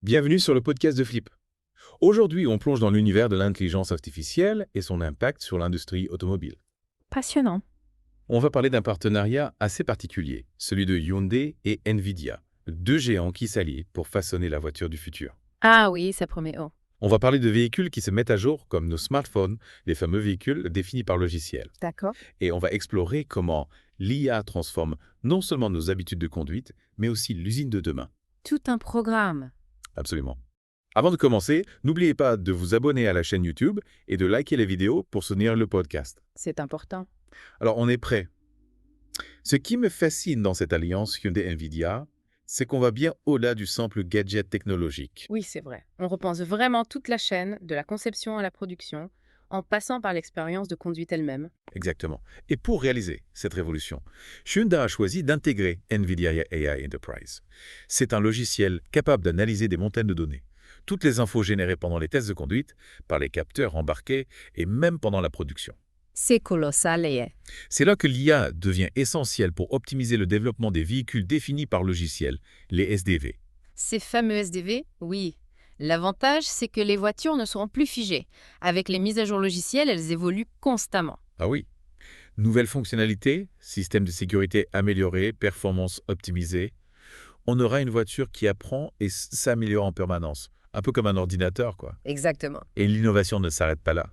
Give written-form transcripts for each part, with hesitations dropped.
Bienvenue sur le podcast de Flip. Aujourd'hui, on plonge dans l'univers de l'intelligence artificielle et son impact sur l'industrie automobile. Passionnant. On va parler d'un partenariat assez particulier, celui de Hyundai et Nvidia, deux géants qui s'allient pour façonner la voiture du futur. Ah oui, ça promet haut. On va parler de véhicules qui se mettent à jour comme nos smartphones, les fameux véhicules définis par logiciel. D'accord. Et on va explorer comment l'IA transforme non seulement nos habitudes de conduite, mais aussi l'usine de demain. Tout un programme. Absolument. Avant de commencer, n'oubliez pas de vous abonner à la chaîne YouTube et de liker les vidéos pour soutenir le podcast. C'est important. Alors, on est prêt. Ce qui me fascine dans cette alliance Hyundai-Nvidia, c'est qu'on va bien au-delà du simple gadget technologique. Oui, c'est vrai. On repense vraiment toute la chaîne, de la conception à la production, en passant par l'expérience de conduite elle-même. Exactement. Et pour réaliser cette révolution, Hyundai a choisi d'intégrer Nvidia AI Enterprise. C'est un logiciel capable d'analyser des montagnes de données. Toutes les infos générées pendant les tests de conduite, par les capteurs embarqués et même pendant la production. C'est colossal et C'est là que l'IA devient essentielle pour optimiser le développement des véhicules définis par logiciel, les SDV. Ces fameux SDV, oui. L'avantage, c'est que les voitures ne seront plus figées. Avec les mises à jour logicielles, elles évoluent constamment. Ah oui. Nouvelles fonctionnalités, système de sécurité amélioré, performance optimisée. On aura une voiture qui apprend et s'améliore en permanence. Un peu comme un ordinateur, quoi. Exactement. Et l'innovation ne s'arrête pas là.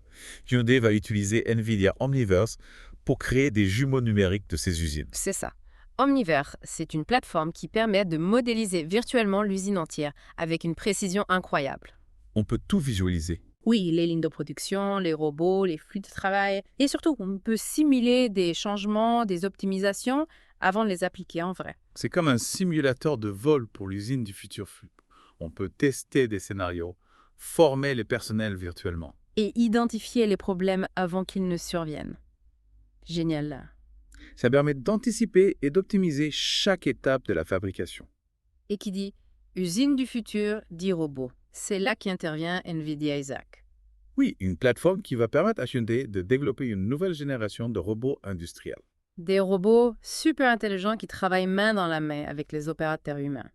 Hyundai va utiliser NVIDIA Omniverse pour créer des jumeaux numériques de ses usines. C'est ça. Omniverse, c'est une plateforme qui permet de modéliser virtuellement l'usine entière avec une précision incroyable. On peut tout visualiser. Oui, les lignes de production, les robots, les flux de travail. Et surtout, on peut simuler des changements, des optimisations avant de les appliquer en vrai. C'est comme un simulateur de vol pour l'usine du futur flux. On peut tester des scénarios, former les personnels virtuellement. Et identifier les problèmes avant qu'ils ne surviennent. Génial. Ça permet d'anticiper et d'optimiser chaque étape de la fabrication. Et qui dit usine du futur dit robot. C'est là qu'intervient NVIDIA Isaac. Oui, une plateforme qui va permettre à Hyundai de développer une nouvelle génération de robots industriels. Des robots super intelligents qui travaillent main dans la main avec les opérateurs humains.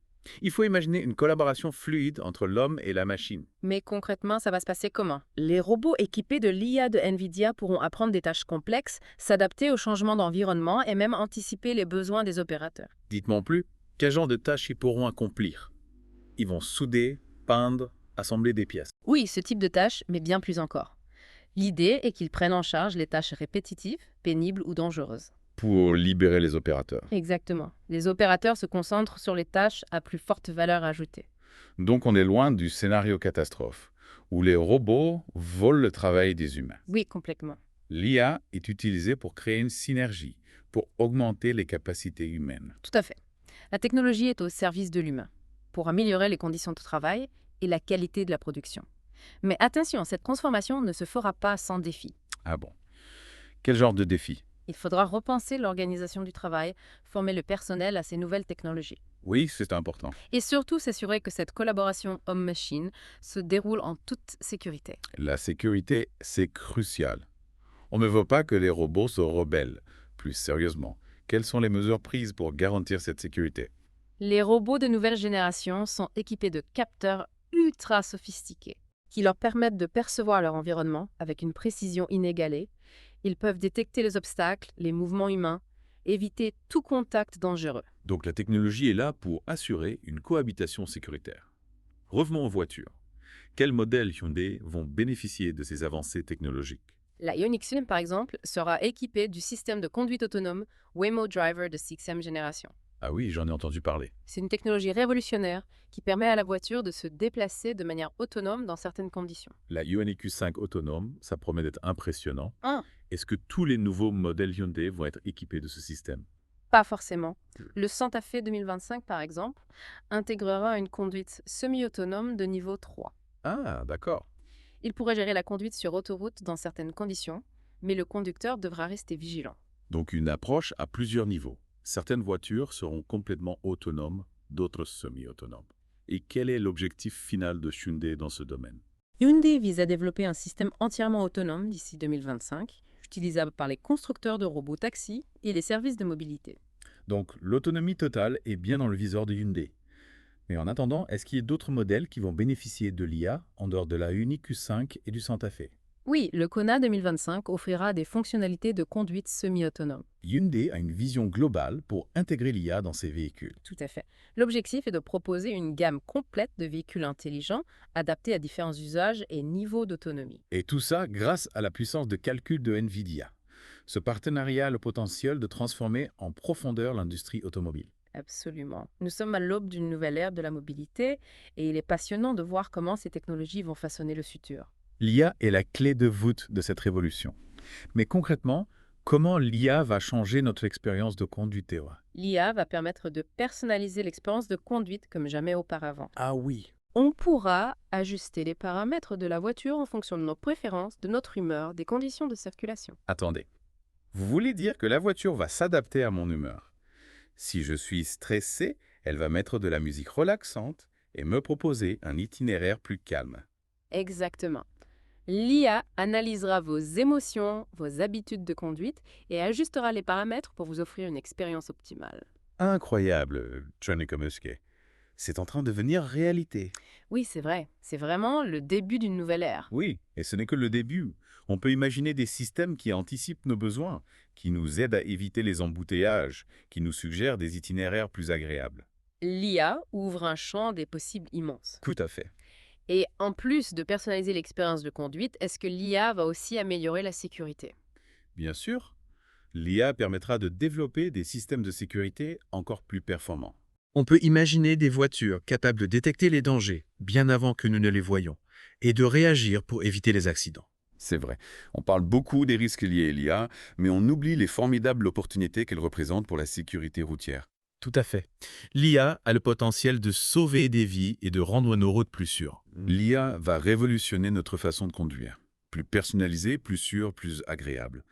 Il faut imaginer une collaboration fluide entre l'homme et la machine. Mais concrètement, ça va se passer comment? Les robots équipés de l'IA de NVIDIA pourront apprendre des tâches complexes, s'adapter aux changements d'environnement et même anticiper les besoins des opérateurs. Dites-moi en plus, quel genre de tâches ils pourront accomplir? Ils vont souder, peindre, assembler des pièces. Oui, ce type de tâches, mais bien plus encore. L'idée est qu'ils prennent en charge les tâches répétitives, pénibles ou dangereuses. Pour libérer les opérateurs. Exactement. Les opérateurs se concentrent sur les tâches à plus forte valeur ajoutée. Donc on est loin du scénario catastrophe, où les robots volent le travail des humains. Oui, complètement. L'IA est utilisée pour créer une synergie, pour augmenter les capacités humaines. Tout à fait. La technologie est au service de l'humain, pour améliorer les conditions de travail et la qualité de la production. Mais attention, cette transformation ne se fera pas sans défi. Ah bon? Quel genre de défi? Il faudra repenser l'organisation du travail, former le personnel à ces nouvelles technologies. Oui, c'est important. Et surtout s'assurer que cette collaboration homme-machine se déroule en toute sécurité. La sécurité, c'est crucial. On ne veut pas que les robots se rebellent. Plus sérieusement, quelles sont les mesures prises pour garantir cette sécurité? Les robots de nouvelle génération sont équipés de capteurs ultra sophistiqués qui leur permettent de percevoir leur environnement avec une précision inégalée. Ils peuvent détecter les obstacles, les mouvements humains, éviter tout contact dangereux. Donc la technologie est là pour assurer une cohabitation sécuritaire. Revenons aux voitures. Quels modèles Hyundai vont bénéficier de ces avancées technologiques? La Ioniq 5, par exemple, sera équipée du système de conduite autonome Waymo Driver de 6e génération. Ah oui, j'en ai entendu parler. C'est une technologie révolutionnaire qui permet à la voiture de se déplacer de manière autonome dans certaines conditions. La Ioniq 5 autonome, ça promet d'être impressionnant. Ah, Est-ce que tous les nouveaux modèles Hyundai vont être équipés de ce système? pas forcément. Le Santa Fe 2025, par exemple, intégrera une conduite semi-autonome de niveau 3. Ah, d'accord. Il pourrait gérer la conduite sur autoroute dans certaines conditions, mais le conducteur devra rester vigilant. Donc une approche à plusieurs niveaux. Certaines voitures seront complètement autonomes, d'autres semi-autonomes. Et quel est l'objectif final de Hyundai dans ce domaine? Hyundai vise à développer un système entièrement autonome d'ici 2025, utilisable par les constructeurs de robots taxis et les services de mobilité. Donc l'autonomie totale est bien dans le viseur de Hyundai. Mais en attendant, est-ce qu'il y a d'autres modèles qui vont bénéficier de l'IA en dehors de la Ioniq Q5 et du Santa Fe? Oui, le Kona 2025 offrira des fonctionnalités de conduite semi-autonome. Hyundai a une vision globale pour intégrer l'IA dans ses véhicules. Tout à fait. L'objectif est de proposer une gamme complète de véhicules intelligents adaptés à différents usages et niveaux d'autonomie. Et tout ça grâce à la puissance de calcul de NVIDIA. Ce partenariat a le potentiel de transformer en profondeur l'industrie automobile. Absolument. Nous sommes à l'aube d'une nouvelle ère de la mobilité et il est passionnant de voir comment ces technologies vont façonner le futur. L'IA est la clé de voûte de cette révolution. Mais concrètement, comment l'IA va changer notre expérience de conduite, Théo? L'IA va permettre de personnaliser l'expérience de conduite comme jamais auparavant. Ah oui. On pourra ajuster les paramètres de la voiture en fonction de nos préférences, de notre humeur, des conditions de circulation. Attendez. Vous voulez dire que la voiture va s'adapter à mon humeur? Si je suis stressé, elle va mettre de la musique relaxante et me proposer un itinéraire plus calme. Exactement. L'IA analysera vos émotions, vos habitudes de conduite et ajustera les paramètres pour vous offrir une expérience optimale. Incroyable, Johnny Comuske. C'est en train de devenir réalité. Oui, c'est vrai. C'est vraiment le début d'une nouvelle ère. Oui, et ce n'est que le début. On peut imaginer des systèmes qui anticipent nos besoins, qui nous aident à éviter les embouteillages, qui nous suggèrent des itinéraires plus agréables. L'IA ouvre un champ des possibles immense. Tout à fait. Et en plus de personnaliser l'expérience de conduite, est-ce que l'IA va aussi améliorer la sécurité? Bien sûr, l'IA permettra de développer des systèmes de sécurité encore plus performants. On peut imaginer des voitures capables de détecter les dangers bien avant que nous ne les voyions et de réagir pour éviter les accidents. C'est vrai, on parle beaucoup des risques liés à l'IA, mais on oublie les formidables opportunités qu'elle représente pour la sécurité routière. Tout à fait. L'IA a le potentiel de sauver des vies et de rendre nos routes plus sûres. L'IA va révolutionner notre façon de conduire. Plus personnalisée, plus sûre, plus agréable.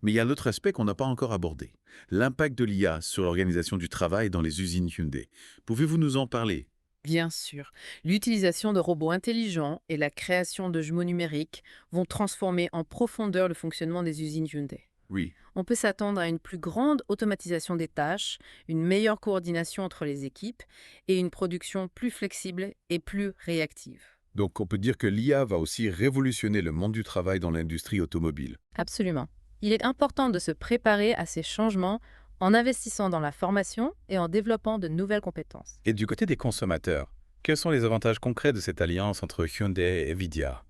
Mais il y a l'autre aspect qu'on n'a pas encore abordé. L'impact de l'IA sur l'organisation du travail dans les usines Hyundai. Pouvez-vous nous en parler? Bien sûr. L'utilisation de robots intelligents et la création de jumeaux numériques vont transformer en profondeur le fonctionnement des usines Hyundai. Oui. On peut s'attendre à une plus grande automatisation des tâches, une meilleure coordination entre les équipes et une production plus flexible et plus réactive. Donc on peut dire que l'IA va aussi révolutionner le monde du travail dans l'industrie automobile. Absolument. Il est important de se préparer à ces changements en investissant dans la formation et en développant de nouvelles compétences. Et du côté des consommateurs, quels sont les avantages concrets de cette alliance entre Hyundai et NVIDIA?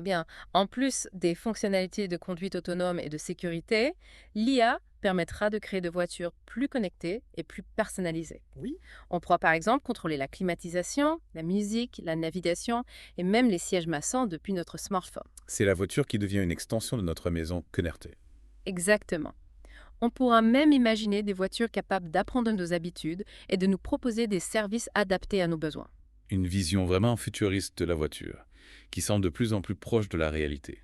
Bien, en plus des fonctionnalités de conduite autonome et de sécurité, l'IA permettra de créer des voitures plus connectées et plus personnalisées. Oui. On pourra par exemple contrôler la climatisation, la musique, la navigation et même les sièges massants depuis notre smartphone. C'est la voiture qui devient une extension de notre maison connectée. Exactement. On pourra même imaginer des voitures capables d'apprendre nos habitudes et de nous proposer des services adaptés à nos besoins. Une vision vraiment futuriste de la voiture, qui semble de plus en plus proche de la réalité.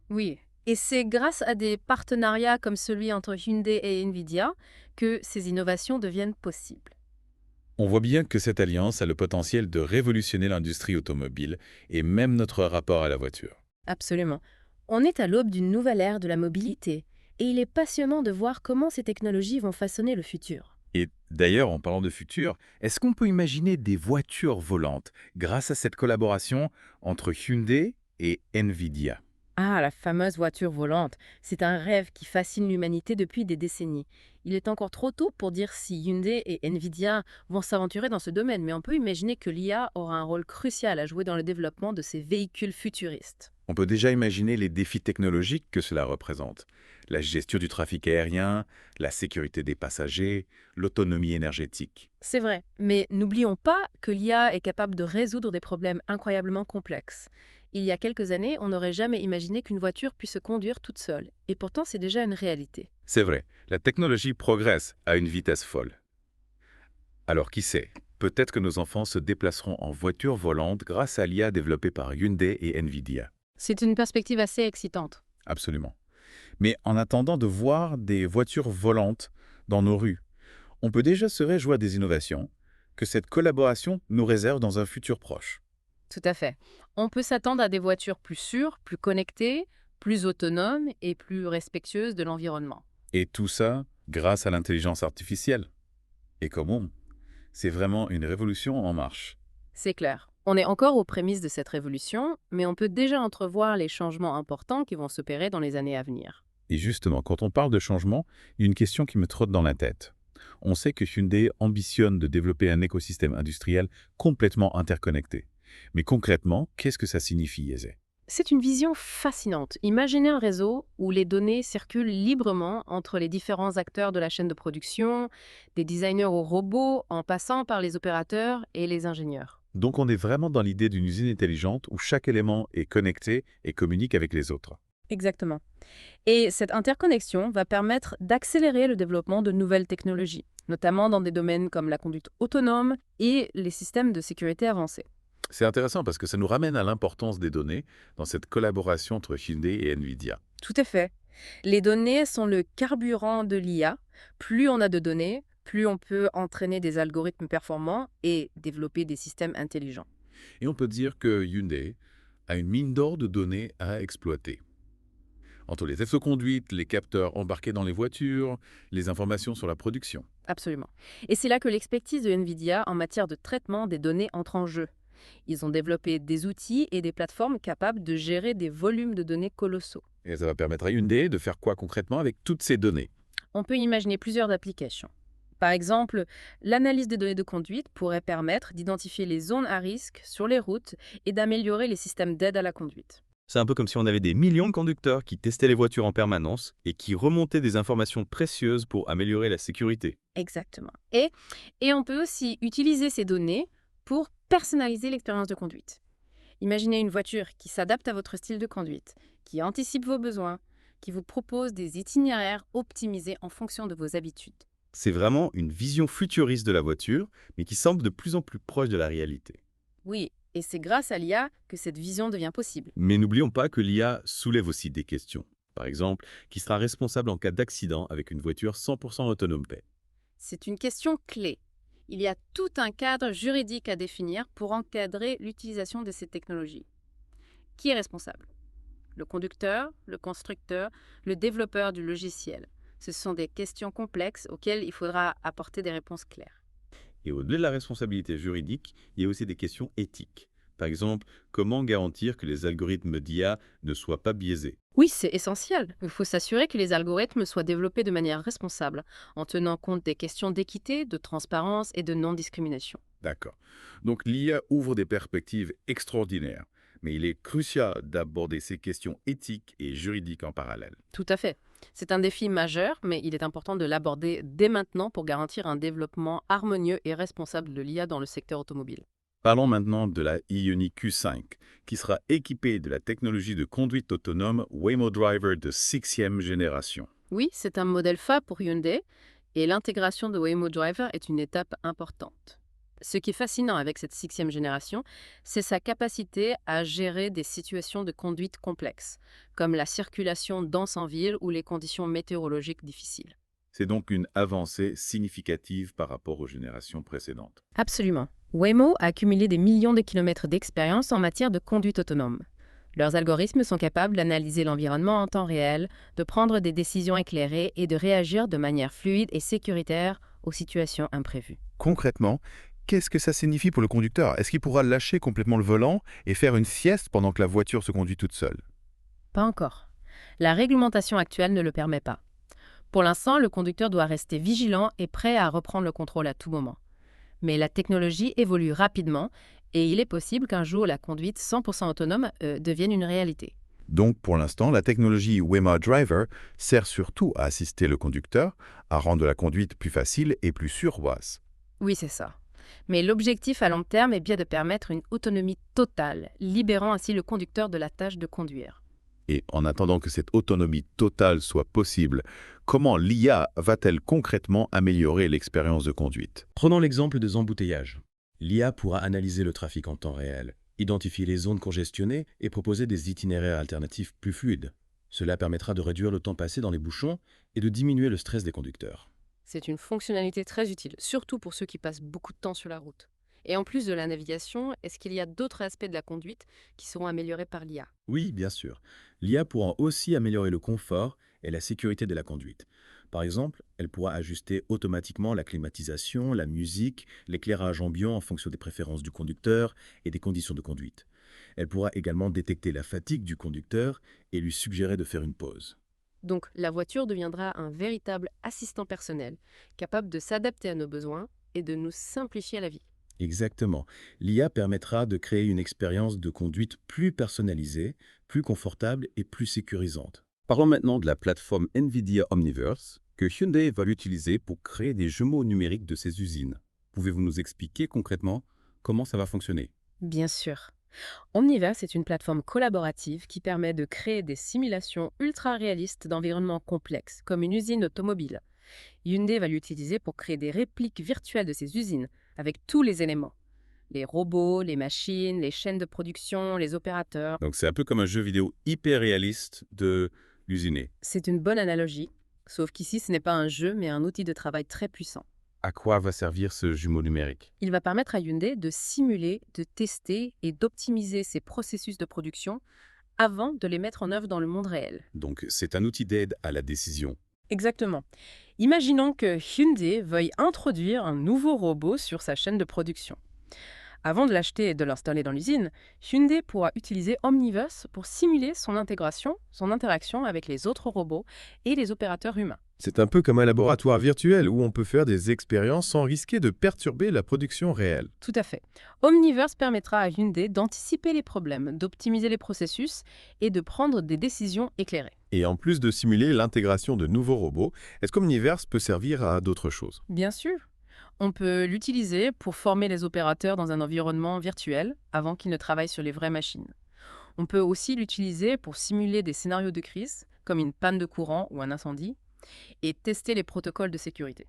Oui. Et c'est grâce à des partenariats comme celui entre Hyundai et Nvidia que ces innovations deviennent possibles. On voit bien que cette alliance a le potentiel de révolutionner l'industrie automobile et même notre rapport à la voiture. Absolument. On est à l'aube d'une nouvelle ère de la mobilité et il est passionnant de voir comment ces technologies vont façonner le futur. Et d'ailleurs, en parlant de futur, est-ce qu'on peut imaginer des voitures volantes grâce à cette collaboration entre Hyundai et NVIDIA? Ah, la fameuse voiture volante. C'est un rêve qui fascine l'humanité depuis des décennies. Il est encore trop tôt pour dire si Hyundai et Nvidia vont s'aventurer dans ce domaine, mais on peut imaginer que l'IA aura un rôle crucial à jouer dans le développement de ces véhicules futuristes. On peut déjà imaginer les défis technologiques que cela représente. La gestion du trafic aérien, la sécurité des passagers, l'autonomie énergétique. C'est vrai, mais n'oublions pas que l'IA est capable de résoudre des problèmes incroyablement complexes. Il y a quelques années, on n'aurait jamais imaginé qu'une voiture puisse se conduire toute seule, et pourtant c'est déjà une réalité. C'est vrai, la technologie progresse à une vitesse folle. Alors qui sait, peut-être que nos enfants se déplaceront en voiture volante grâce à l'IA développée par Hyundai et NVIDIA. C'est une perspective assez excitante. Absolument. Mais en attendant de voir des voitures volantes dans nos rues, on peut déjà se réjouir des innovations que cette collaboration nous réserve dans un futur proche. Tout à fait. On peut s'attendre à des voitures plus sûres, plus connectées, plus autonomes et plus respectueuses de l'environnement. Et tout ça grâce à l'intelligence artificielle. Et comment? C'est vraiment une révolution en marche. C'est clair. On est encore aux prémices de cette révolution, mais on peut déjà entrevoir les changements importants qui vont s'opérer dans les années à venir. Et justement, quand on parle de changement, il y a une question qui me trotte dans la tête. On sait que Hyundai ambitionne de développer un écosystème industriel complètement interconnecté. Mais concrètement, qu'est-ce que ça signifie, Yeze? C'est une vision fascinante. Imaginez un réseau où les données circulent librement entre les différents acteurs de la chaîne de production, des designers aux robots, en passant par les opérateurs et les ingénieurs. Donc on est vraiment dans l'idée d'une usine intelligente où chaque élément est connecté et communique avec les autres. Exactement. Et cette interconnexion va permettre d'accélérer le développement de nouvelles technologies, notamment dans des domaines comme la conduite autonome et les systèmes de sécurité avancés. C'est intéressant parce que ça nous ramène à l'importance des données dans cette collaboration entre Hyundai et Nvidia. Tout à fait. Les données sont le carburant de l'IA. Plus on a de données, plus on peut entraîner des algorithmes performants et développer des systèmes intelligents. Et on peut dire que Hyundai a une mine d'or de données à exploiter. Entre les tests de conduite, les capteurs embarqués dans les voitures, les informations sur la production. Absolument. Et c'est là que l'expertise de NVIDIA en matière de traitement des données entre en jeu. Ils ont développé des outils et des plateformes capables de gérer des volumes de données colossaux. Et ça va permettre à Hyundai de faire quoi concrètement avec toutes ces données? On peut imaginer plusieurs applications. Par exemple, l'analyse des données de conduite pourrait permettre d'identifier les zones à risque sur les routes et d'améliorer les systèmes d'aide à la conduite. C'est un peu comme si on avait des millions de conducteurs qui testaient les voitures en permanence et qui remontaient des informations précieuses pour améliorer la sécurité. Exactement. Et on peut aussi utiliser ces données pour personnaliser l'expérience de conduite. Imaginez une voiture qui s'adapte à votre style de conduite, qui anticipe vos besoins, qui vous propose des itinéraires optimisés en fonction de vos habitudes. C'est vraiment une vision futuriste de la voiture, mais qui semble de plus en plus proche de la réalité. Oui, et c'est grâce à l'IA que cette vision devient possible. Mais n'oublions pas que l'IA soulève aussi des questions. Par exemple, qui sera responsable en cas d'accident avec une voiture 100% autonome paix. C'est une question clé. Il y a tout un cadre juridique à définir pour encadrer l'utilisation de ces technologies. Qui est responsable? Le conducteur, le constructeur, le développeur du logiciel. Ce sont des questions complexes auxquelles il faudra apporter des réponses claires. Et au-delà de la responsabilité juridique, il y a aussi des questions éthiques. Par exemple, comment garantir que les algorithmes d'IA ne soient pas biaisés? Oui, c'est essentiel. Il faut s'assurer que les algorithmes soient développés de manière responsable, en tenant compte des questions d'équité, de transparence et de non-discrimination. D'accord. Donc l'IA ouvre des perspectives extraordinaires, mais il est crucial d'aborder ces questions éthiques et juridiques en parallèle. Tout à fait. C'est un défi majeur, mais il est important de l'aborder dès maintenant pour garantir un développement harmonieux et responsable de l'IA dans le secteur automobile. Parlons maintenant de la Ioniq Q5, qui sera équipée de la technologie de conduite autonome Waymo Driver de 6e génération. Oui, c'est un modèle phare pour Hyundai et l'intégration de Waymo Driver est une étape importante. Ce qui est fascinant avec cette 6e génération, c'est sa capacité à gérer des situations de conduite complexes, comme la circulation dense en ville ou les conditions météorologiques difficiles. C'est donc une avancée significative par rapport aux générations précédentes. Absolument. Waymo a accumulé des millions de kilomètres d'expérience en matière de conduite autonome. Leurs algorithmes sont capables d'analyser l'environnement en temps réel, de prendre des décisions éclairées et de réagir de manière fluide et sécuritaire aux situations imprévues. Concrètement, qu'est-ce que ça signifie pour le conducteur? Est-ce qu'il pourra lâcher complètement le volant et faire une sieste pendant que la voiture se conduit toute seule? Pas encore. La réglementation actuelle ne le permet pas. Pour l'instant, le conducteur doit rester vigilant et prêt à reprendre le contrôle à tout moment. Mais la technologie évolue rapidement et il est possible qu'un jour la conduite 100% autonome devienne une réalité. Donc, pour l'instant, la technologie Waymo Driver sert surtout à assister le conducteur, à rendre la conduite plus facile et plus sûre. Oui, c'est ça. Mais l'objectif à long terme est bien de permettre une autonomie totale, libérant ainsi le conducteur de la tâche de conduire. Et en attendant que cette autonomie totale soit possible, comment l'IA va-t-elle concrètement améliorer l'expérience de conduite? Prenons l'exemple des embouteillages. L'IA pourra analyser le trafic en temps réel, identifier les zones congestionnées et proposer des itinéraires alternatifs plus fluides. Cela permettra de réduire le temps passé dans les bouchons et de diminuer le stress des conducteurs. C'est une fonctionnalité très utile, surtout pour ceux qui passent beaucoup de temps sur la route. Et en plus de la navigation, est-ce qu'il y a d'autres aspects de la conduite qui seront améliorés par l'IA? Oui, bien sûr. L'IA pourra aussi améliorer le confort et la sécurité de la conduite. Par exemple, elle pourra ajuster automatiquement la climatisation, la musique, l'éclairage ambiant en fonction des préférences du conducteur et des conditions de conduite. Elle pourra également détecter la fatigue du conducteur et lui suggérer de faire une pause. Donc, la voiture deviendra un véritable assistant personnel, capable de s'adapter à nos besoins et de nous simplifier la vie. Exactement. L'IA permettra de créer une expérience de conduite plus personnalisée, plus confortable et plus sécurisante. Parlons maintenant de la plateforme NVIDIA Omniverse que Hyundai va l'utiliser pour créer des jumeaux numériques de ses usines. Pouvez-vous nous expliquer concrètement comment ça va fonctionner? Bien sûr. Omniverse est une plateforme collaborative qui permet de créer des simulations ultra réalistes d'environnements complexes, comme une usine automobile. Hyundai va l'utiliser pour créer des répliques virtuelles de ces usines, avec tous les éléments. Les robots, les machines, les chaînes de production, les opérateurs. Donc c'est un peu comme un jeu vidéo hyper réaliste de l'usiné. C'est une bonne analogie, sauf qu'ici ce n'est pas un jeu, mais un outil de travail très puissant. À quoi va servir ce jumeau numérique? Il va permettre à Hyundai de simuler, de tester et d'optimiser ses processus de production avant de les mettre en œuvre dans le monde réel. Donc c'est un outil d'aide à la décision. Exactement. Imaginons que Hyundai veuille introduire un nouveau robot sur sa chaîne de production. Avant de l'acheter et de l'installer dans l'usine, Hyundai pourra utiliser Omniverse pour simuler son intégration, son interaction avec les autres robots et les opérateurs humains. C'est un peu comme un laboratoire virtuel où on peut faire des expériences sans risquer de perturber la production réelle. Tout à fait. Omniverse permettra à Hyundai d'anticiper les problèmes, d'optimiser les processus et de prendre des décisions éclairées. Et en plus de simuler l'intégration de nouveaux robots, est-ce qu'Omniverse peut servir à d'autres choses? Bien sûr. On peut l'utiliser pour former les opérateurs dans un environnement virtuel avant qu'ils ne travaillent sur les vraies machines. On peut aussi l'utiliser pour simuler des scénarios de crise, comme une panne de courant ou un incendie, et tester les protocoles de sécurité.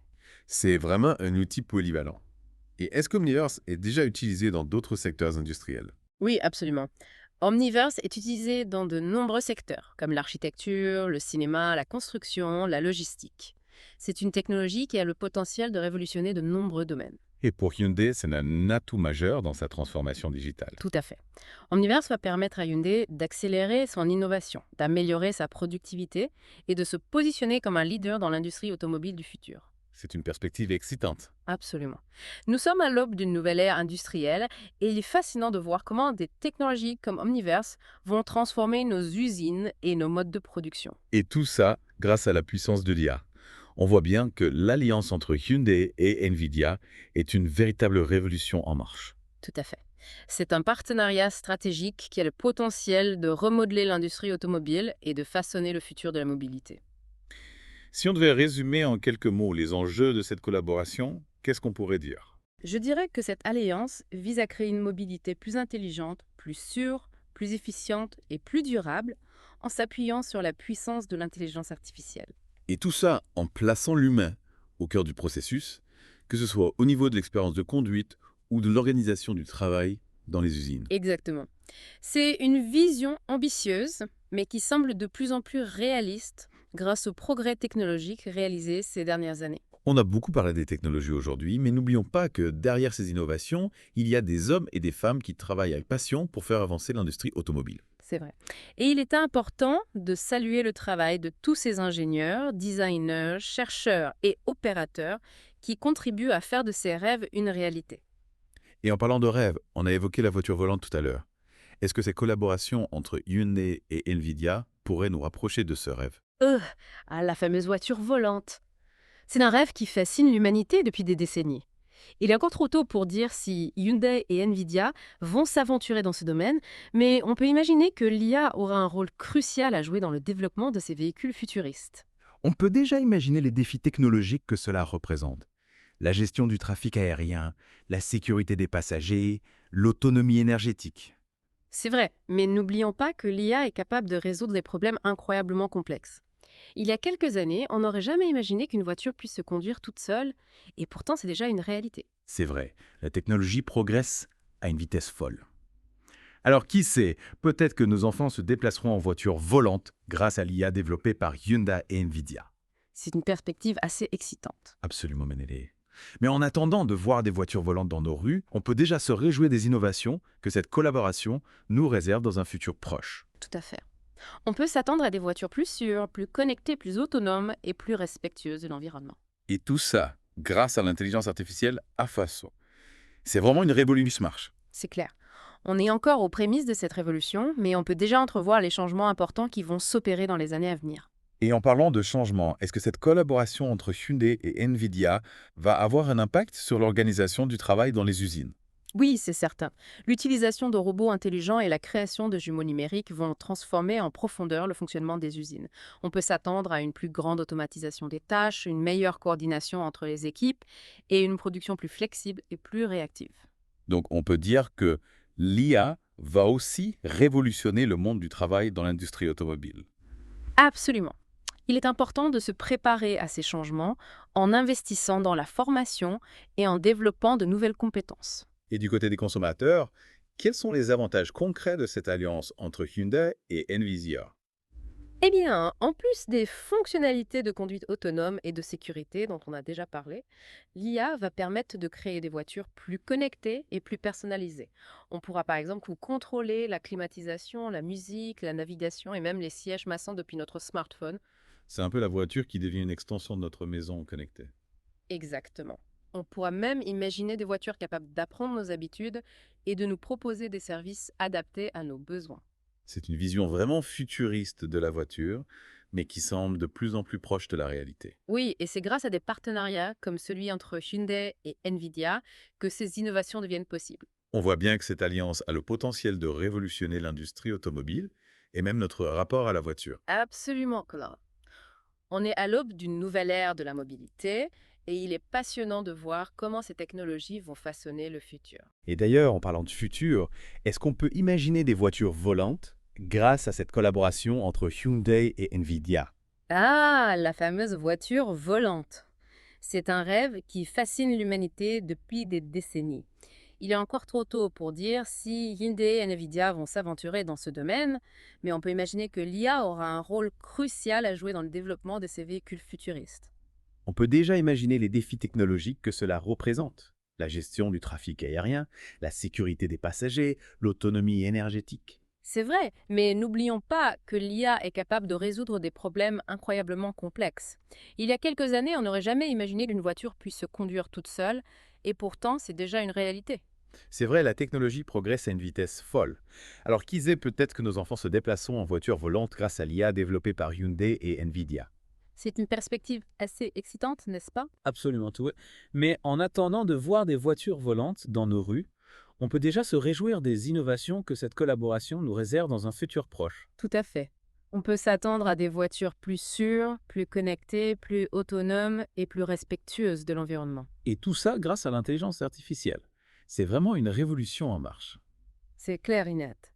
C'est vraiment un outil polyvalent. Et est-ce qu'Omniverse est déjà utilisé dans d'autres secteurs industriels? Oui, absolument. Omniverse est utilisé dans de nombreux secteurs, comme l'architecture, le cinéma, la construction, la logistique. C'est une technologie qui a le potentiel de révolutionner de nombreux domaines. Et pour Hyundai, c'est un atout majeur dans sa transformation digitale. Tout à fait. Omniverse va permettre à Hyundai d'accélérer son innovation, d'améliorer sa productivité et de se positionner comme un leader dans l'industrie automobile du futur. C'est une perspective excitante. Absolument. Nous sommes à l'aube d'une nouvelle ère industrielle et il est fascinant de voir comment des technologies comme Omniverse vont transformer nos usines et nos modes de production. Et tout ça grâce à la puissance de l'IA. On voit bien que l'alliance entre Hyundai et NVIDIA est une véritable révolution en marche. Tout à fait. C'est un partenariat stratégique qui a le potentiel de remodeler l'industrie automobile et de façonner le futur de la mobilité. Si on devait résumer en quelques mots les enjeux de cette collaboration, qu'est-ce qu'on pourrait dire? Je dirais que cette alliance vise à créer une mobilité plus intelligente, plus sûre, plus efficiente et plus durable en s'appuyant sur la puissance de l'intelligence artificielle. Et tout ça en plaçant l'humain au cœur du processus, que ce soit au niveau de l'expérience de conduite ou de l'organisation du travail dans les usines. Exactement. C'est une vision ambitieuse, mais qui semble de plus en plus réaliste grâce aux progrès technologiques réalisés ces dernières années. On a beaucoup parlé des technologies aujourd'hui, mais n'oublions pas que derrière ces innovations, il y a des hommes et des femmes qui travaillent avec passion pour faire avancer l'industrie automobile. C'est vrai. Et il est important de saluer le travail de tous ces ingénieurs, designers, chercheurs et opérateurs qui contribuent à faire de ces rêves une réalité. Et en parlant de rêve, on a évoqué la voiture volante tout à l'heure. Est-ce que ces collaborations entre Hyundai et NVIDIA pourraient nous rapprocher de ce rêve? La fameuse voiture volante. C'est un rêve qui fascine l'humanité depuis des décennies. Il est encore trop tôt pour dire si Hyundai et NVIDIA vont s'aventurer dans ce domaine, mais on peut imaginer que l'IA aura un rôle crucial à jouer dans le développement de ces véhicules futuristes. On peut déjà imaginer les défis technologiques que cela représente. La gestion du trafic aérien, la sécurité des passagers, l'autonomie énergétique. C'est vrai, mais n'oublions pas que l'IA est capable de résoudre des problèmes incroyablement complexes. Il y a quelques années, on n'aurait jamais imaginé qu'une voiture puisse se conduire toute seule, et pourtant c'est déjà une réalité. C'est vrai, la technologie progresse à une vitesse folle. Alors qui sait, peut-être que nos enfants se déplaceront en voiture volante grâce à l'IA développée par Hyundai et NVIDIA. C'est une perspective assez excitante. Absolument, Manélé. Mais en attendant de voir des voitures volantes dans nos rues, on peut déjà se réjouir des innovations que cette collaboration nous réserve dans un futur proche. Tout à fait. On peut s'attendre à des voitures plus sûres, plus connectées, plus autonomes et plus respectueuses de l'environnement. Et tout ça, grâce à l'intelligence artificielle à façon. C'est vraiment une révolution marche. C'est clair. On est encore aux prémices de cette révolution, mais on peut déjà entrevoir les changements importants qui vont s'opérer dans les années à venir. Et en parlant de changement, est-ce que cette collaboration entre Hyundai et Nvidia va avoir un impact sur l'organisation du travail dans les usines? Oui, c'est certain. L'utilisation de robots intelligents et la création de jumeaux numériques vont transformer en profondeur le fonctionnement des usines. On peut s'attendre à une plus grande automatisation des tâches, une meilleure coordination entre les équipes et une production plus flexible et plus réactive. Donc on peut dire que l'IA va aussi révolutionner le monde du travail dans l'industrie automobile. Absolument. Il est important de se préparer à ces changements en investissant dans la formation et en développant de nouvelles compétences. Et du côté des consommateurs, quels sont les avantages concrets de cette alliance entre Hyundai et Nvidia? Eh bien, en plus des fonctionnalités de conduite autonome et de sécurité dont on a déjà parlé, l'IA va permettre de créer des voitures plus connectées et plus personnalisées. On pourra par exemple contrôler la climatisation, la musique, la navigation et même les sièges massants depuis notre smartphone. C'est un peu la voiture qui devient une extension de notre maison connectée. Exactement. On pourra même imaginer des voitures capables d'apprendre nos habitudes et de nous proposer des services adaptés à nos besoins. C'est une vision vraiment futuriste de la voiture, mais qui semble de plus en plus proche de la réalité. Oui, et c'est grâce à des partenariats comme celui entre Hyundai et Nvidia que ces innovations deviennent possibles. On voit bien que cette alliance a le potentiel de révolutionner l'industrie automobile et même notre rapport à la voiture. Absolument, Claude. On est à l'aube d'une nouvelle ère de la mobilité et il est passionnant de voir comment ces technologies vont façonner le futur. Et d'ailleurs, en parlant de futur, est-ce qu'on peut imaginer des voitures volantes grâce à cette collaboration entre Hyundai et Nvidia? Ah, la fameuse voiture volante. C'est un rêve qui fascine l'humanité depuis des décennies. Il est encore trop tôt pour dire si Hyundai et Nvidia vont s'aventurer dans ce domaine, mais on peut imaginer que l'IA aura un rôle crucial à jouer dans le développement de ces véhicules futuristes. On peut déjà imaginer les défis technologiques que cela représente. La gestion du trafic aérien, la sécurité des passagers, l'autonomie énergétique. C'est vrai, mais n'oublions pas que l'IA est capable de résoudre des problèmes incroyablement complexes. Il y a quelques années, on n'aurait jamais imaginé qu'une voiture puisse se conduire toute seule, et pourtant, c'est déjà une réalité. C'est vrai, la technologie progresse à une vitesse folle. Alors qui sait, peut-être que nos enfants se déplaceront en voiture volante grâce à l'IA développée par Hyundai et Nvidia. C'est une perspective assez excitante, n'est-ce pas? Absolument tout. Mais en attendant de voir des voitures volantes dans nos rues, on peut déjà se réjouir des innovations que cette collaboration nous réserve dans un futur proche. Tout à fait. On peut s'attendre à des voitures plus sûres, plus connectées, plus autonomes et plus respectueuses de l'environnement. Et tout ça grâce à l'intelligence artificielle. C'est vraiment une révolution en marche. C'est clair et net.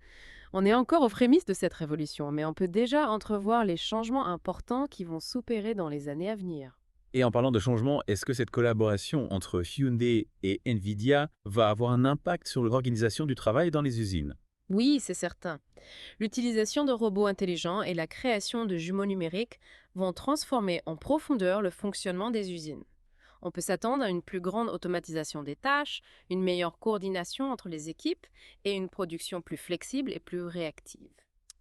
On est encore aux prémices de cette révolution, mais on peut déjà entrevoir les changements importants qui vont s'opérer dans les années à venir. Et en parlant de changement, est-ce que cette collaboration entre Hyundai et Nvidia va avoir un impact sur l'organisation du travail dans les usines? Oui, c'est certain. L'utilisation de robots intelligents et la création de jumeaux numériques vont transformer en profondeur le fonctionnement des usines. On peut s'attendre à une plus grande automatisation des tâches, une meilleure coordination entre les équipes et une production plus flexible et plus réactive.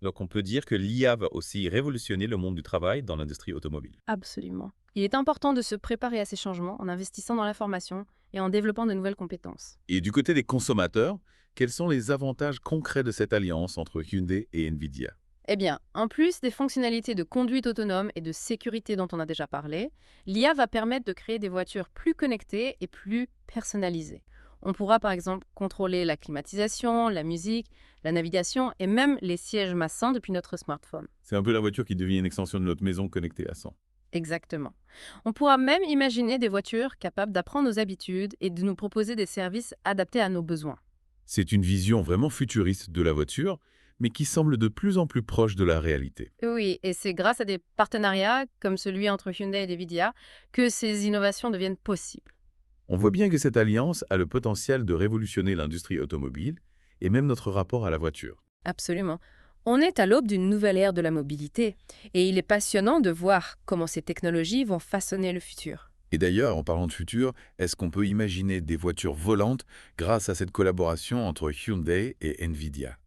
Donc on peut dire que l'IA va aussi révolutionner le monde du travail dans l'industrie automobile. Absolument. Il est important de se préparer à ces changements en investissant dans la formation et en développant de nouvelles compétences. Et du côté des consommateurs, quels sont les avantages concrets de cette alliance entre Hyundai et Nvidia? Eh bien, en plus des fonctionnalités de conduite autonome et de sécurité dont on a déjà parlé, l'IA va permettre de créer des voitures plus connectées et plus personnalisées. On pourra par exemple contrôler la climatisation, la musique, la navigation et même les sièges massants depuis notre smartphone. C'est un peu la voiture qui devient une extension de notre maison connectée à 100. Exactement. On pourra même imaginer des voitures capables d'apprendre nos habitudes et de nous proposer des services adaptés à nos besoins. C'est une vision vraiment futuriste de la voiture, mais qui semble de plus en plus proche de la réalité. Oui, et c'est grâce à des partenariats comme celui entre Hyundai et Nvidia que ces innovations deviennent possibles. On voit bien que cette alliance a le potentiel de révolutionner l'industrie automobile et même notre rapport à la voiture. Absolument. On est à l'aube d'une nouvelle ère de la mobilité et il est passionnant de voir comment ces technologies vont façonner le futur. Et d'ailleurs, en parlant de futur, est-ce qu'on peut imaginer des voitures volantes grâce à cette collaboration entre Hyundai et Nvidia?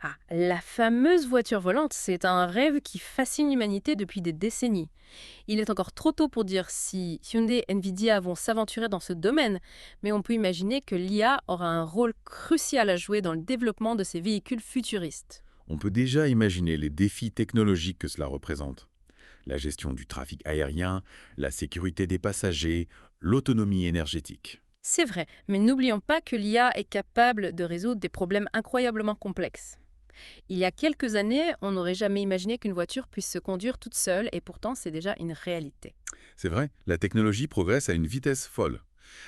Ah, la fameuse voiture volante, c'est un rêve qui fascine l'humanité depuis des décennies. Il est encore trop tôt pour dire si Hyundai et Nvidia vont s'aventurer dans ce domaine, mais on peut imaginer que l'IA aura un rôle crucial à jouer dans le développement de ces véhicules futuristes. On peut déjà imaginer les défis technologiques que cela représente. La gestion du trafic aérien, la sécurité des passagers, l'autonomie énergétique. C'est vrai, mais n'oublions pas que l'IA est capable de résoudre des problèmes incroyablement complexes. Il y a quelques années, on n'aurait jamais imaginé qu'une voiture puisse se conduire toute seule, et pourtant c'est déjà une réalité. C'est vrai, la technologie progresse à une vitesse folle.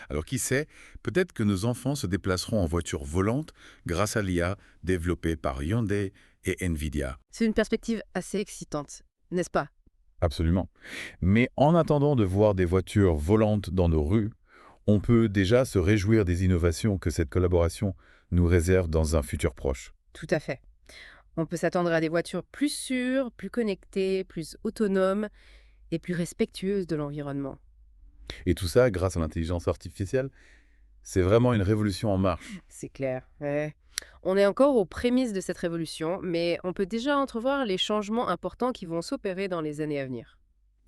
Alors qui sait, peut-être que nos enfants se déplaceront en voiture volante grâce à l'IA développée par Hyundai et Nvidia. C'est une perspective assez excitante, n'est-ce pas? Absolument. Mais en attendant de voir des voitures volantes dans nos rues, on peut déjà se réjouir des innovations que cette collaboration nous réserve dans un futur proche. Tout à fait. On peut s'attendre à des voitures plus sûres, plus connectées, plus autonomes et plus respectueuses de l'environnement. Et tout ça grâce à l'intelligence artificielle. C'est vraiment une révolution en marche. C'est clair. Ouais. On est encore aux prémices de cette révolution, mais on peut déjà entrevoir les changements importants qui vont s'opérer dans les années à venir.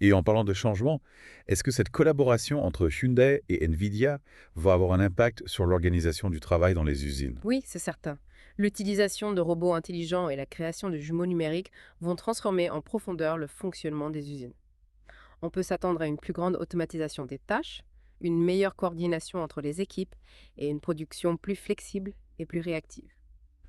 Et en parlant de changement, est-ce que cette collaboration entre Hyundai et Nvidia va avoir un impact sur l'organisation du travail dans les usines? Oui, c'est certain. L'utilisation de robots intelligents et la création de jumeaux numériques vont transformer en profondeur le fonctionnement des usines. On peut s'attendre à une plus grande automatisation des tâches, une meilleure coordination entre les équipes et une production plus flexible et plus réactive.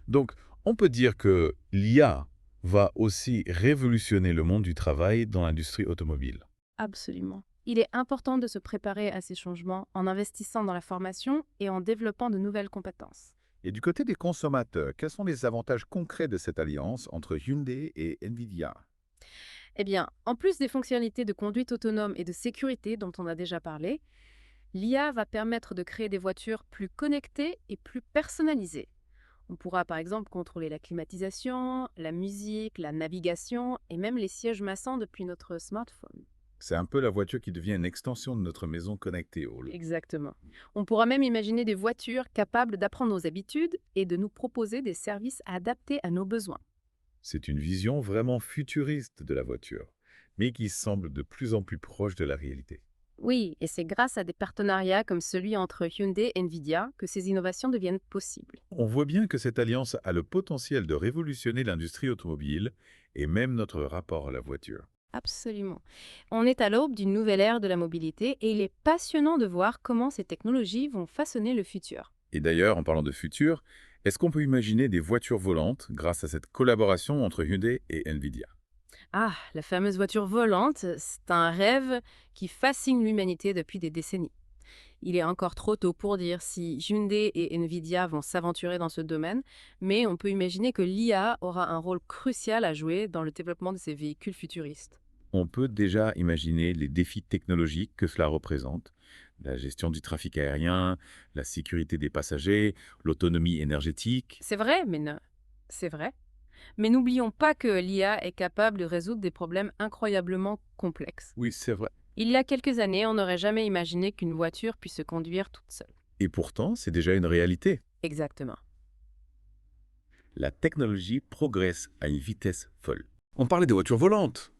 Donc, on peut dire que l'IA va aussi révolutionner le monde du travail dans l'industrie automobile. Absolument. Il est important de se préparer à ces changements en investissant dans la formation et en développant de nouvelles compétences. Et du côté des consommateurs, quels sont les avantages concrets de cette alliance entre Hyundai et Nvidia? Eh bien, en plus des fonctionnalités de conduite autonome et de sécurité dont on a déjà parlé, l'IA va permettre de créer des voitures plus connectées et plus personnalisées. On pourra par exemple contrôler la climatisation, la musique, la navigation et même les sièges massants depuis notre smartphone. C'est un peu la voiture qui devient une extension de notre maison connectée. Exactement. On pourra même imaginer des voitures capables d'apprendre nos habitudes et de nous proposer des services adaptés à nos besoins. C'est une vision vraiment futuriste de la voiture, mais qui semble de plus en plus proche de la réalité. Oui, et c'est grâce à des partenariats comme celui entre Hyundai et Nvidia que ces innovations deviennent possibles. On voit bien que cette alliance a le potentiel de révolutionner l'industrie automobile et même notre rapport à la voiture. Absolument. On est à l'aube d'une nouvelle ère de la mobilité et il est passionnant de voir comment ces technologies vont façonner le futur. Et d'ailleurs, en parlant de futur, est-ce qu'on peut imaginer des voitures volantes grâce à cette collaboration entre Hyundai et Nvidia? Ah, la fameuse voiture volante, c'est un rêve qui fascine l'humanité depuis des décennies. Il est encore trop tôt pour dire si Hyundai et Nvidia vont s'aventurer dans ce domaine, mais on peut imaginer que l'IA aura un rôle crucial à jouer dans le développement de ces véhicules futuristes. On peut déjà imaginer les défis technologiques que cela représente. La gestion du trafic aérien, la sécurité des passagers, l'autonomie énergétique. C'est vrai, c'est vrai. Mais n'oublions pas que l'IA est capable de résoudre des problèmes incroyablement complexes. Oui, c'est vrai. Il y a quelques années, on n'aurait jamais imaginé qu'une voiture puisse se conduire toute seule. Et pourtant, c'est déjà une réalité. Exactement. La technologie progresse à une vitesse folle. On parlait de voitures volantes.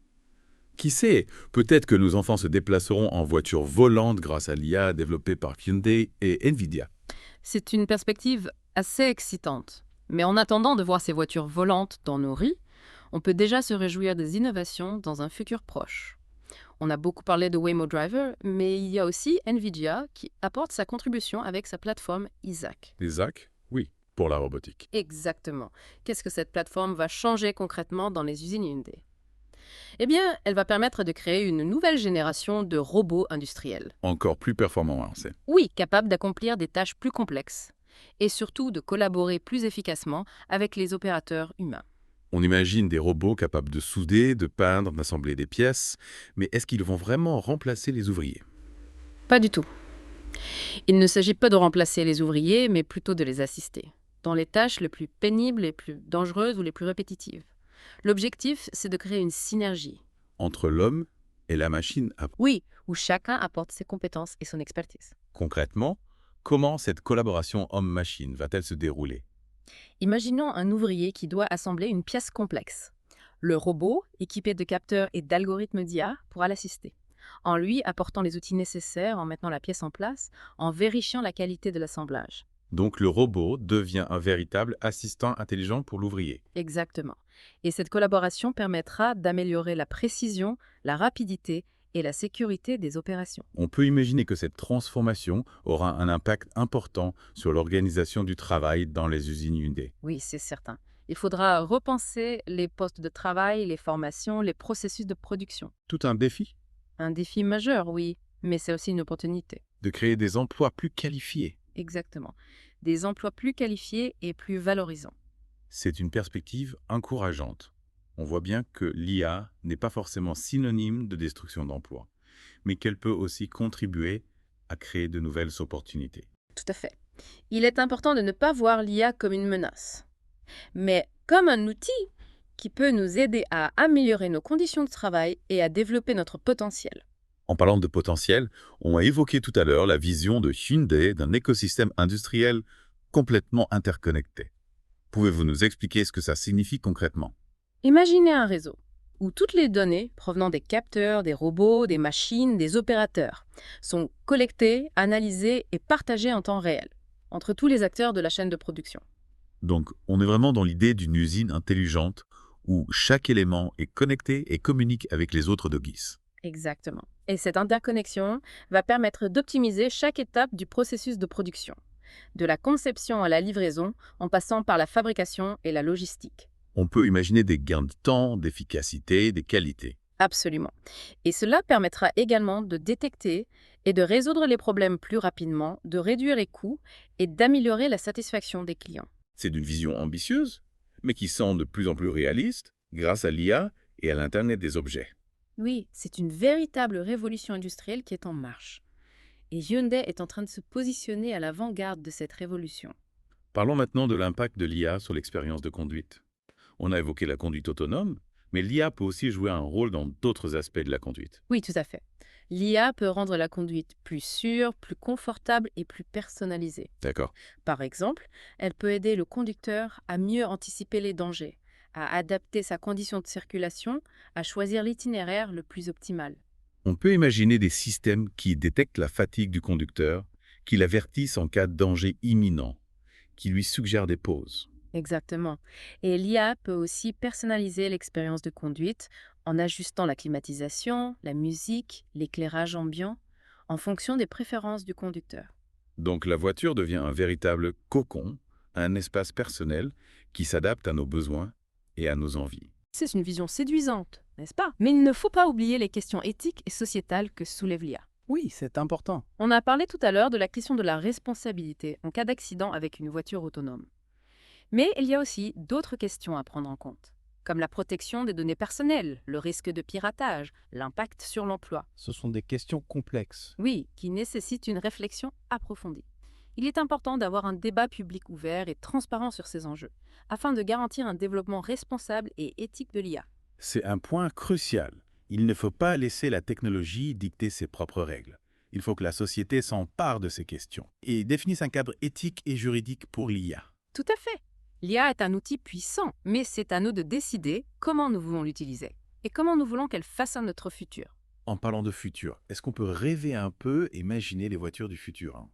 Qui sait, peut-être que nos enfants se déplaceront en voiture volante grâce à l'IA développée par Hyundai et Nvidia. C'est une perspective assez excitante. Mais en attendant de voir ces voitures volantes dans nos rues, on peut déjà se réjouir des innovations dans un futur proche. On a beaucoup parlé de Waymo Driver, mais il y a aussi Nvidia qui apporte sa contribution avec sa plateforme Isaac. Isaac? Oui, pour la robotique. Exactement. Qu'est-ce que cette plateforme va changer concrètement dans les usines Hyundai? Eh bien, elle va permettre de créer une nouvelle génération de robots industriels. Encore plus performant, on sait. Oui, capables d'accomplir des tâches plus complexes et surtout de collaborer plus efficacement avec les opérateurs humains. On imagine des robots capables de souder, de peindre, d'assembler des pièces, mais est-ce qu'ils vont vraiment remplacer les ouvriers? Pas du tout. Il ne s'agit pas de remplacer les ouvriers, mais plutôt de les assister, dans les tâches les plus pénibles, les plus dangereuses ou les plus répétitives. L'objectif, c'est de créer une synergie. Entre l'homme et la machine. Oui, où chacun apporte ses compétences et son expertise. Concrètement, comment cette collaboration homme-machine va-t-elle se dérouler? Imaginons un ouvrier qui doit assembler une pièce complexe. Le robot, équipé de capteurs et d'algorithmes d'IA, pourra l'assister, en lui apportant les outils nécessaires, en mettant la pièce en place, en vérifiant la qualité de l'assemblage. Donc le robot devient un véritable assistant intelligent pour l'ouvrier. Exactement. Et cette collaboration permettra d'améliorer la précision, la rapidité et la sécurité des opérations. On peut imaginer que cette transformation aura un impact important sur l'organisation du travail dans les usines Hyundai. Oui, c'est certain. Il faudra repenser les postes de travail, les formations, les processus de production. Tout un défi Un défi majeur, oui, mais c'est aussi une opportunité. de créer des emplois plus qualifiés. Exactement. Des emplois plus qualifiés et plus valorisants. C'est une perspective encourageante. On voit bien que l'IA n'est pas forcément synonyme de destruction d'emplois, mais qu'elle peut aussi contribuer à créer de nouvelles opportunités. Tout à fait. Il est important de ne pas voir l'IA comme une menace, mais comme un outil qui peut nous aider à améliorer nos conditions de travail et à développer notre potentiel. En parlant de potentiel, on a évoqué tout à l'heure la vision de Hyundai d'un écosystème industriel complètement interconnecté. Pouvez-vous nous expliquer ce que ça signifie concrètement? Imaginez un réseau où toutes les données provenant des capteurs, des robots, des machines, des opérateurs sont collectées, analysées et partagées en temps réel entre tous les acteurs de la chaîne de production. Donc, on est vraiment dans l'idée d'une usine intelligente où chaque élément est connecté et communique avec les autres de GIS. Exactement. Et cette interconnexion va permettre d'optimiser chaque étape du processus de production, de la conception à la livraison, en passant par la fabrication et la logistique. On peut imaginer des gains de temps, d'efficacité, des qualités. Absolument. Et cela permettra également de détecter et de résoudre les problèmes plus rapidement, de réduire les coûts et d'améliorer la satisfaction des clients. C'est une vision ambitieuse, mais qui semble de plus en plus réaliste grâce à l'IA et à l'Internet des objets. Oui, c'est une véritable révolution industrielle qui est en marche. Et Hyundai est en train de se positionner à l'avant-garde de cette révolution. Parlons maintenant de l'impact de l'IA sur l'expérience de conduite. On a évoqué la conduite autonome, mais l'IA peut aussi jouer un rôle dans d'autres aspects de la conduite. Oui, tout à fait. L'IA peut rendre la conduite plus sûre, plus confortable et plus personnalisée. D'accord. Par exemple, elle peut aider le conducteur à mieux anticiper les dangers, à adapter sa condition de circulation, à choisir l'itinéraire le plus optimal. On peut imaginer des systèmes qui détectent la fatigue du conducteur, qui l'avertissent en cas de danger imminent, qui lui suggèrent des pauses. Exactement. Et l'IA peut aussi personnaliser l'expérience de conduite en ajustant la climatisation, la musique, l'éclairage ambiant, en fonction des préférences du conducteur. Donc la voiture devient un véritable cocon, un espace personnel qui s'adapte à nos besoins et à nos envies. C'est une vision séduisante, n'est-ce pas? Mais il ne faut pas oublier les questions éthiques et sociétales que soulève l'IA. Oui, c'est important. On a parlé tout à l'heure de la question de la responsabilité en cas d'accident avec une voiture autonome. Mais il y a aussi d'autres questions à prendre en compte, comme la protection des données personnelles, le risque de piratage, l'impact sur l'emploi. Ce sont des questions complexes. Oui, qui nécessitent une réflexion approfondie. Il est important d'avoir un débat public ouvert et transparent sur ces enjeux, afin de garantir un développement responsable et éthique de l'IA. C'est un point crucial. Il ne faut pas laisser la technologie dicter ses propres règles. Il faut que la société s'empare de ces questions et définisse un cadre éthique et juridique pour l'IA. Tout à fait. L'IA est un outil puissant, mais c'est à nous de décider comment nous voulons l'utiliser et comment nous voulons qu'elle façonne notre futur. En parlant de futur, est-ce qu'on peut rêver un peu, imaginer les voitures du futur?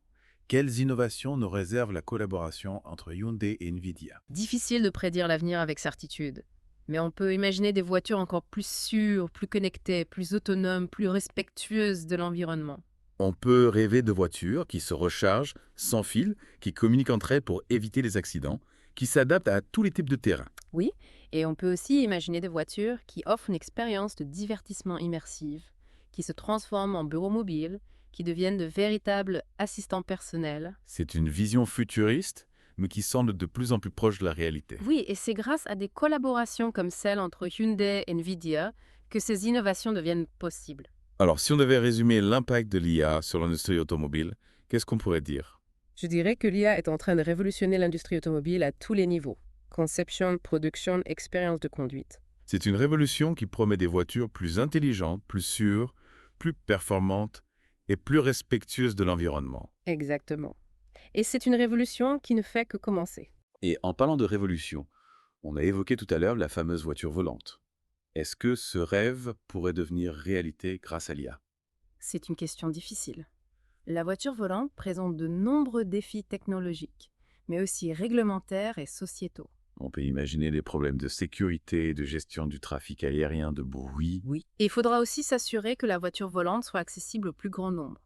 Quelles innovations nous réserve la collaboration entre Hyundai et NVIDIA? Difficile de prédire l'avenir avec certitude, mais on peut imaginer des voitures encore plus sûres, plus connectées, plus autonomes, plus respectueuses de l'environnement. On peut rêver de voitures qui se rechargent sans fil, qui communiquent entre elles pour éviter les accidents, qui s'adaptent à tous les types de terrain. Oui, et on peut aussi imaginer des voitures qui offrent une expérience de divertissement immersive, qui se transforment en bureaux mobiles, qui deviennent de véritables assistants personnels. C'est une vision futuriste, mais qui semble de plus en plus proche de la réalité. Oui, et c'est grâce à des collaborations comme celle entre Hyundai et NVIDIA que ces innovations deviennent possibles. Alors, si on devait résumer l'impact de l'IA sur l'industrie automobile, qu'est-ce qu'on pourrait dire? Je dirais que l'IA est en train de révolutionner l'industrie automobile à tous les niveaux. Conception, production, expérience de conduite. C'est une révolution qui promet des voitures plus intelligentes, plus sûres, plus performantes et plus respectueuses de l'environnement. Exactement. Et c'est une révolution qui ne fait que commencer. Et en parlant de révolution, on a évoqué tout à l'heure la fameuse voiture volante. Est-ce que ce rêve pourrait devenir réalité grâce à l'IA? C'est une question difficile. La voiture volante présente de nombreux défis technologiques, mais aussi réglementaires et sociétaux. On peut imaginer des problèmes de sécurité, de gestion du trafic aérien, de bruit. Oui. Et il faudra aussi s'assurer que la voiture volante soit accessible au plus grand nombre,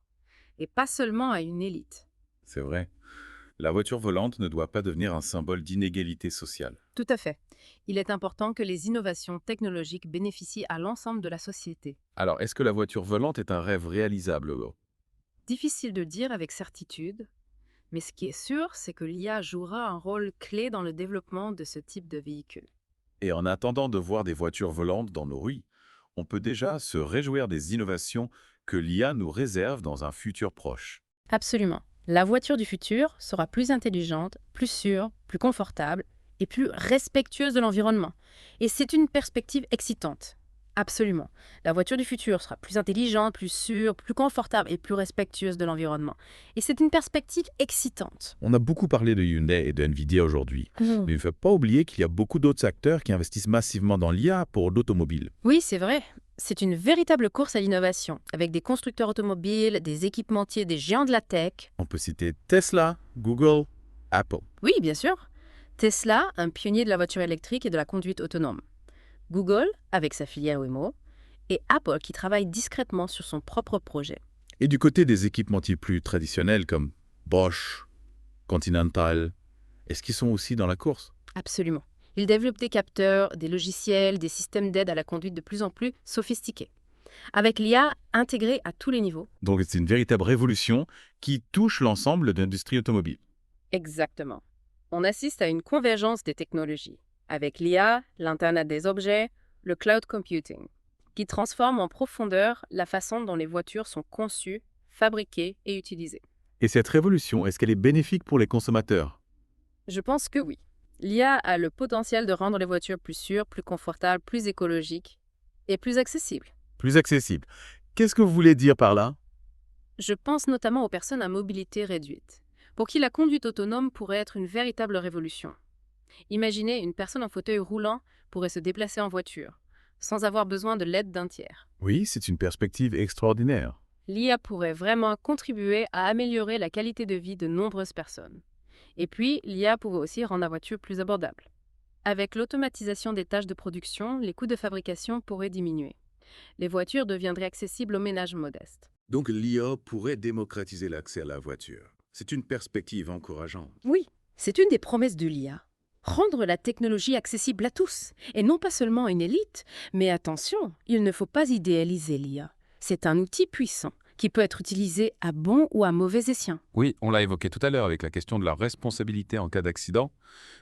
et pas seulement à une élite. C'est vrai. La voiture volante ne doit pas devenir un symbole d'inégalité sociale. Tout à fait. Il est important que les innovations technologiques bénéficient à l'ensemble de la société. Alors, est-ce que la voiture volante est un rêve réalisable, Hugo? Difficile de dire avec certitude, mais ce qui est sûr, c'est que l'IA jouera un rôle clé dans le développement de ce type de véhicule. Et en attendant de voir des voitures volantes dans nos rues, on peut déjà se réjouir des innovations que l'IA nous réserve dans un futur proche. Absolument. La voiture du futur sera plus intelligente, plus sûre, plus confortable et plus respectueuse de l'environnement. Et c'est une perspective excitante. Absolument. La voiture du futur sera plus intelligente, plus sûre, plus confortable et plus respectueuse de l'environnement. Et c'est une perspective excitante. On a beaucoup parlé de Hyundai et de Nvidia aujourd'hui, mais il ne faut pas oublier qu'il y a beaucoup d'autres acteurs qui investissent massivement dans l'IA pour l'automobile. Oui, c'est vrai. C'est une véritable course à l'innovation, avec des constructeurs automobiles, des équipementiers, des géants de la tech. On peut citer Tesla, Google, Apple. Oui, bien sûr. Tesla, un pionnier de la voiture électrique et de la conduite autonome. Google, avec sa filiale Waymo, et Apple qui travaille discrètement sur son propre projet. Et du côté des équipementiers plus traditionnels comme Bosch, Continental, est-ce qu'ils sont aussi dans la course? Absolument. Ils développent des capteurs, des logiciels, des systèmes d'aide à la conduite de plus en plus sophistiqués, avec l'IA intégrée à tous les niveaux. Donc c'est une véritable révolution qui touche l'ensemble de l'industrie automobile. Exactement. On assiste à une convergence des technologies, avec l'IA, l'Internet des objets, le cloud computing, qui transforme en profondeur la façon dont les voitures sont conçues, fabriquées et utilisées. Et cette révolution, est-ce qu'elle est bénéfique pour les consommateurs? Je pense que oui. L'IA a le potentiel de rendre les voitures plus sûres, plus confortables, plus écologiques et plus accessibles. Plus accessible. Qu'est-ce que vous voulez dire par là? Je pense notamment aux personnes à mobilité réduite, pour qui la conduite autonome pourrait être une véritable révolution. Imaginez, une personne en fauteuil roulant pourrait se déplacer en voiture, sans avoir besoin de l'aide d'un tiers. Oui, c'est une perspective extraordinaire. L'IA pourrait vraiment contribuer à améliorer la qualité de vie de nombreuses personnes. Et puis, l'IA pourrait aussi rendre la voiture plus abordable. Avec l'automatisation des tâches de production, les coûts de fabrication pourraient diminuer. Les voitures deviendraient accessibles aux ménages modestes. Donc l'IA pourrait démocratiser l'accès à la voiture. C'est une perspective encourageante. Oui, c'est une des promesses de l'IA. Rendre la technologie accessible à tous, et non pas seulement à une élite. Mais attention, il ne faut pas idéaliser l'IA. C'est un outil puissant qui peut être utilisé à bon ou à mauvais escient. Oui, on l'a évoqué tout à l'heure avec la question de la responsabilité en cas d'accident,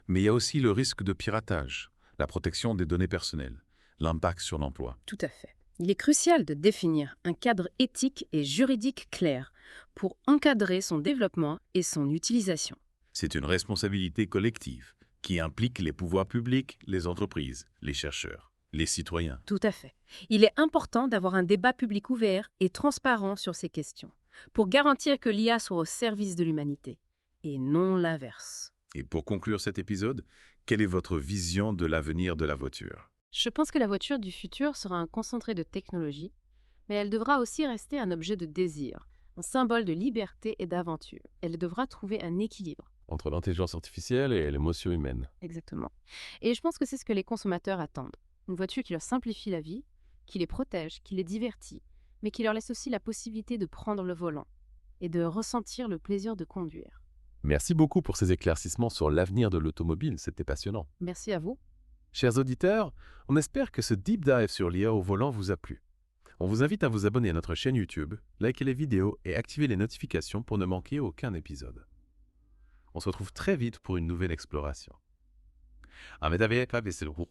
mais il y a aussi le risque de piratage, la protection des données personnelles, l'impact sur l'emploi. Tout à fait. Il est crucial de définir un cadre éthique et juridique clair pour encadrer son développement et son utilisation. C'est une responsabilité collective qui implique les pouvoirs publics, les entreprises, les chercheurs, les citoyens. Tout à fait. Il est important d'avoir un débat public ouvert et transparent sur ces questions, pour garantir que l'IA soit au service de l'humanité, et non l'inverse. Et pour conclure cet épisode, quelle est votre vision de l'avenir de la voiture? Je pense que la voiture du futur sera un concentré de technologie, mais elle devra aussi rester un objet de désir, un symbole de liberté et d'aventure. Elle devra trouver un équilibre. Entre l'intelligence artificielle et l'émotion humaine. Exactement. Et je pense que c'est ce que les consommateurs attendent. Une voiture qui leur simplifie la vie, qui les protège, qui les divertit, mais qui leur laisse aussi la possibilité de prendre le volant et de ressentir le plaisir de conduire. Merci beaucoup pour ces éclaircissements sur l'avenir de l'automobile, c'était passionnant. Merci à vous. Chers auditeurs, on espère que ce deep dive sur l'IA au volant vous a plu. On vous invite à vous abonner à notre chaîne YouTube, liker les vidéos et activer les notifications pour ne manquer aucun épisode. On se retrouve très vite pour une nouvelle exploration.